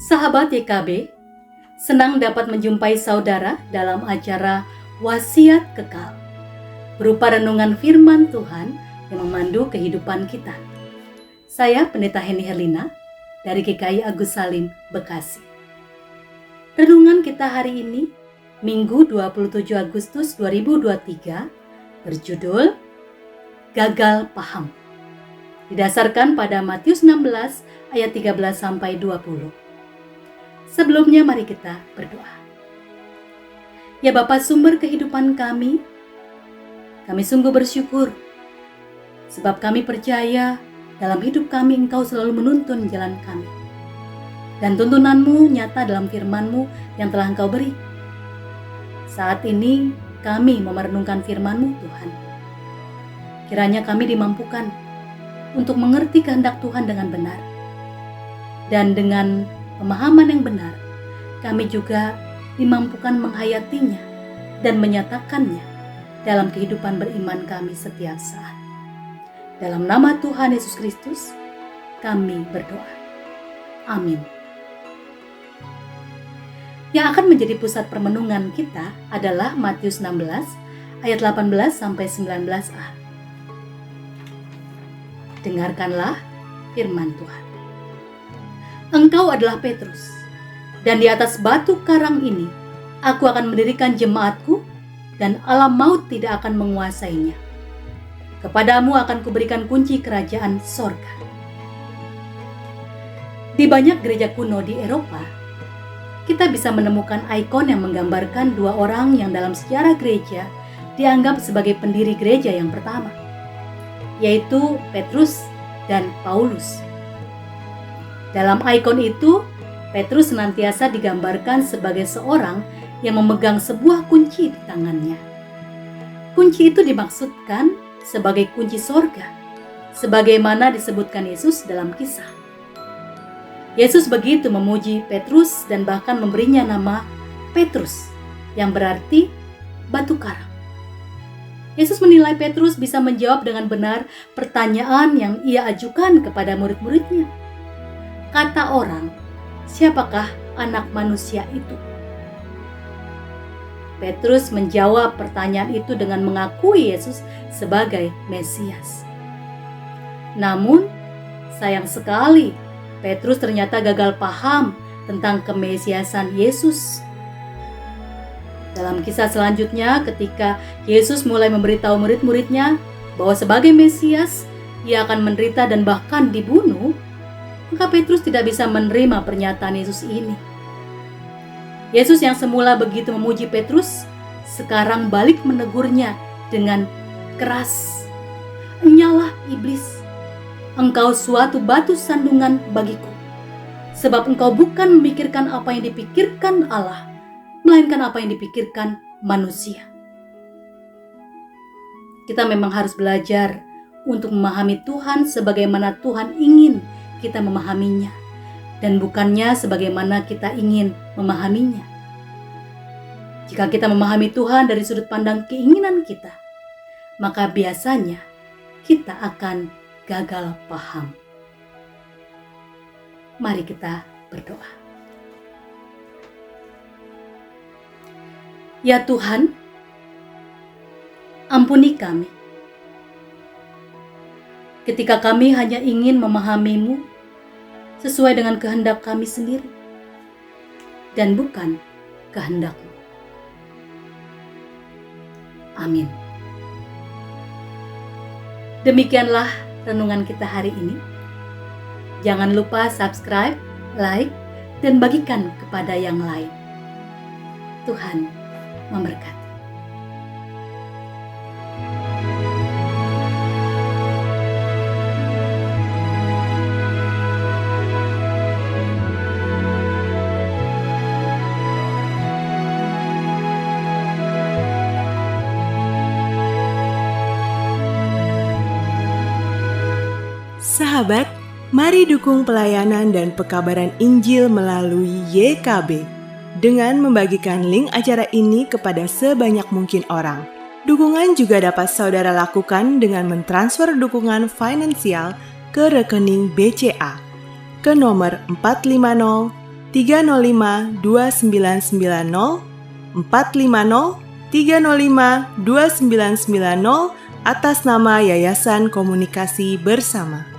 Sahabat YKB, senang dapat menjumpai saudara dalam acara Wasiat Kekal, berupa renungan firman Tuhan yang memandu kehidupan kita. Saya Pendeta Heni Herlina dari GKI Agus Salim, Bekasi. Renungan kita hari ini, Minggu 27 Agustus 2023, berjudul Gagal Paham. Didasarkan pada Matius 16 ayat 13-20. Sebelumnya mari kita berdoa. Ya Bapa sumber kehidupan kami sungguh bersyukur sebab kami percaya dalam hidup kami Engkau selalu menuntun jalan kami. Dan tuntunan-Mu nyata dalam firman-Mu yang telah Engkau beri. Saat ini kami merenungkan firman-Mu Tuhan. Kiranya kami dimampukan untuk mengerti kehendak Tuhan dengan benar. Dan dengan pemahaman yang benar, kami juga dimampukan menghayatinya dan menyatakannya dalam kehidupan beriman kami setiap saat. Dalam nama Tuhan Yesus Kristus, kami berdoa. Amin. Yang akan menjadi pusat permenungan kita adalah Matius 16 ayat 18-19a. Dengarkanlah firman Tuhan. Engkau adalah Petrus, dan di atas batu karang ini aku akan mendirikan jemaatku, dan alam maut tidak akan menguasainya. Kepadamu akan kuberikan kunci kerajaan sorga. Di banyak gereja kuno di Eropa, kita bisa menemukan ikon yang menggambarkan dua orang yang dalam sejarah gereja dianggap sebagai pendiri gereja yang pertama, yaitu Petrus dan Paulus. Dalam ikon itu, Petrus senantiasa digambarkan sebagai seorang yang memegang sebuah kunci di tangannya. Kunci itu dimaksudkan sebagai kunci sorga, sebagaimana disebutkan Yesus dalam kisah. Yesus begitu memuji Petrus dan bahkan memberinya nama Petrus, yang berarti batu karang. Yesus menilai Petrus bisa menjawab dengan benar pertanyaan yang ia ajukan kepada murid-muridnya. Kata orang, siapakah anak manusia itu? Petrus menjawab pertanyaan itu dengan mengakui Yesus sebagai Mesias. Namun, sayang sekali, Petrus ternyata gagal paham tentang kemesiasan Yesus. Dalam kisah selanjutnya, ketika Yesus mulai memberitahu murid-muridnya bahwa sebagai Mesias, ia akan menderita dan bahkan dibunuh, maka Petrus tidak bisa menerima pernyataan Yesus ini. Yesus yang semula begitu memuji Petrus, sekarang balik menegurnya dengan keras. Enyalah iblis, engkau suatu batu sandungan bagiku, sebab engkau bukan memikirkan apa yang dipikirkan Allah, melainkan apa yang dipikirkan manusia. Kita memang harus belajar untuk memahami Tuhan sebagaimana Tuhan ingin kita memahaminya, dan bukannya sebagaimana kita ingin memahaminya. Jika kita memahami Tuhan dari sudut pandang keinginan kita, maka biasanya kita akan gagal paham. Mari kita berdoa. Ya Tuhan, ampuni kami ketika kami hanya ingin memahami-Mu sesuai dengan kehendak kami sendiri dan bukan kehendak-Mu. Amin. Demikianlah renungan kita hari ini. Jangan lupa subscribe, like, dan bagikan kepada yang lain. Tuhan memberkati. Sahabat, mari dukung pelayanan dan pekabaran Injil melalui YKB dengan membagikan link acara ini kepada sebanyak mungkin orang. Dukungan juga dapat saudara lakukan dengan mentransfer dukungan finansial ke rekening BCA ke nomor 450 305 2990, 450 305 2990 atas nama Yayasan Komunikasi Bersama.